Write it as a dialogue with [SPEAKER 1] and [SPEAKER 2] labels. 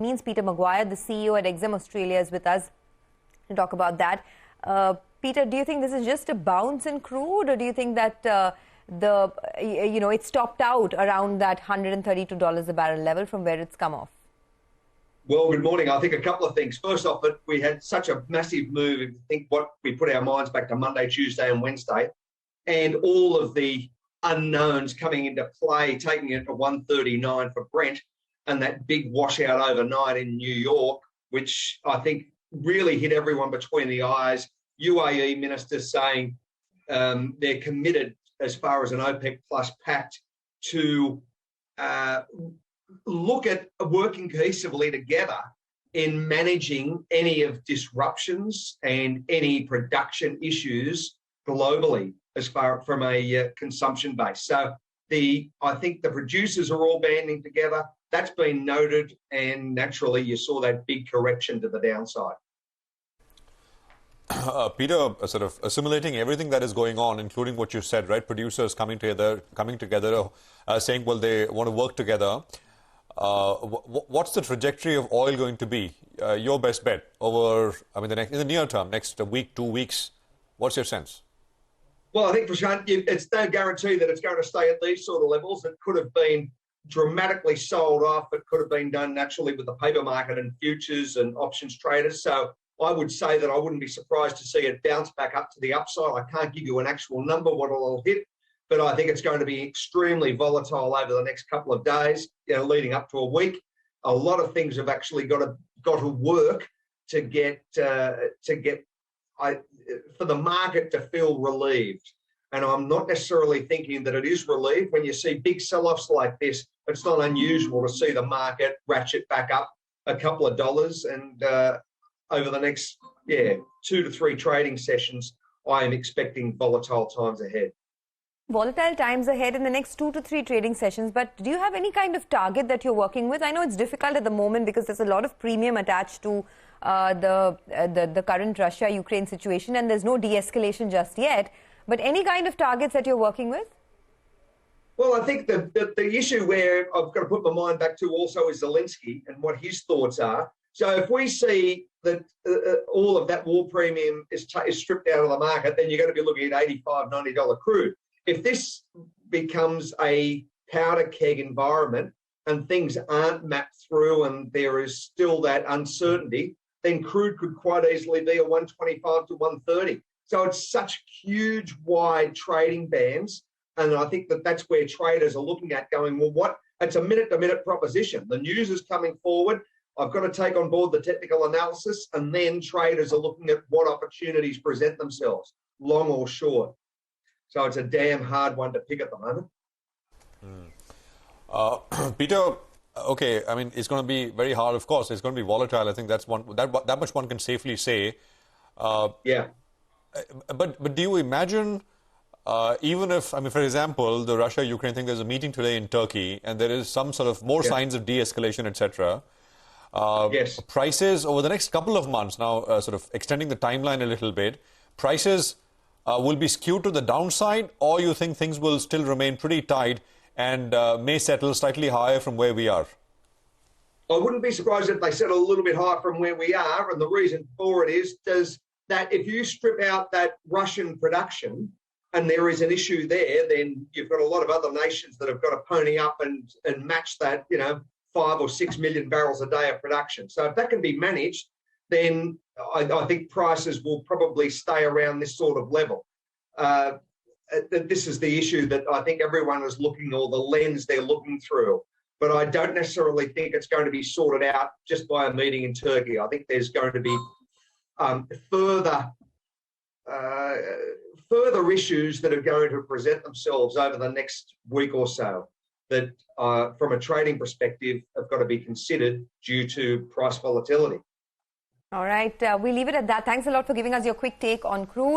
[SPEAKER 1] Means Peter McGuire, the CEO at Exim Australia, is with us to talk about that. Peter, do you think this is just a bounce in crude, or do you think that it's topped out around that $132 a barrel level from where it's come off?
[SPEAKER 2] Well, good morning. I think a couple of things. First off, that we had such a massive move. If you think what we put our minds back to Monday, Tuesday, and Wednesday, and all of the unknowns coming into play, taking it to 139 for Brent, and that big washout overnight in New York, which I think really hit everyone between the eyes. UAE ministers saying they're committed, as far as an OPEC plus pact, to look at working cohesively together in managing any of disruptions and any production issues globally as far from a consumption base. So I think the producers are all banding together. That's been noted, and naturally you saw that big correction to the downside.
[SPEAKER 3] Peter, sort of assimilating everything that is going on, including what you said, right? Producers coming together, saying, well, they want to work together. What's the trajectory of oil going to be? Your best bet over, in the near term, next week, 2 weeks. What's your sense?
[SPEAKER 2] Well, I think, Prashant, it's no guarantee that it's going to stay at these sort of levels. It could have been dramatically sold off. It could have been done naturally with the paper market and futures and options traders. So I would say that I wouldn't be surprised to see it bounce back up to the upside. I can't give you an actual number, what it'll hit, but I think it's going to be extremely volatile over the next couple of days, leading up to a week. A lot of things have actually got to work to get for the market to feel relieved. And I'm not necessarily thinking that it is relieved. When you see big sell-offs like this, it's not unusual to see the market ratchet back up a couple of dollars. And over the next 2 to 3 trading sessions, I am expecting volatile times ahead.
[SPEAKER 1] Volatile times ahead in the next 2 to 3 trading sessions, but do you have any kind of target that you're working with? I know it's difficult at the moment because there's a lot of premium attached to the current Russia-Ukraine situation, and there's no de-escalation just yet. But any kind of targets that you're working with?
[SPEAKER 2] Well, I think the issue where I've got to put my mind back to also is Zelenskiy and what his thoughts are. So if we see that all of that war premium is stripped out of the market, then you're going to be looking at $85, $90 crude. If this becomes a powder keg environment and things aren't mapped through and there is still that uncertainty, then crude could quite easily be a 125 to 130. So it's such huge, wide trading bands. And I think that's where traders are looking at going, well, it's a minute-to-minute proposition. The news is coming forward. I've got to take on board the technical analysis, and then traders are looking at what opportunities present themselves, long or short. So it's a damn hard one to pick at the moment.
[SPEAKER 3] Peter, okay, it's going to be very hard, of course. It's going to be volatile. I think that's that much one can safely say.
[SPEAKER 2] Yeah.
[SPEAKER 3] But do you imagine, even if, for example, the Russia-Ukraine thing, there's a meeting today in Turkey, and there is some sort of more signs of de-escalation, etc.
[SPEAKER 2] Yes.
[SPEAKER 3] Prices over the next couple of months now, sort of extending the timeline a little bit, prices will be skewed to the downside, or you think things will still remain pretty tight and may settle slightly higher from where we are?
[SPEAKER 2] I wouldn't be surprised if they settle a little bit higher from where we are, and the reason for it is that if you strip out that Russian production and there is an issue there, then you've got a lot of other nations that have got to pony up and match that, 5 or 6 million barrels a day of production. So if that can be managed, then I think prices will probably stay around this sort of level. This is the issue that I think everyone is looking, or the lens they're looking through. But I don't necessarily think it's going to be sorted out just by a meeting in Turkey. I think there's going to be further issues that are going to present themselves over the next week or so that, from a trading perspective, have got to be considered due to price volatility.
[SPEAKER 1] All right, we leave it at that. Thanks a lot for giving us your quick take on crude.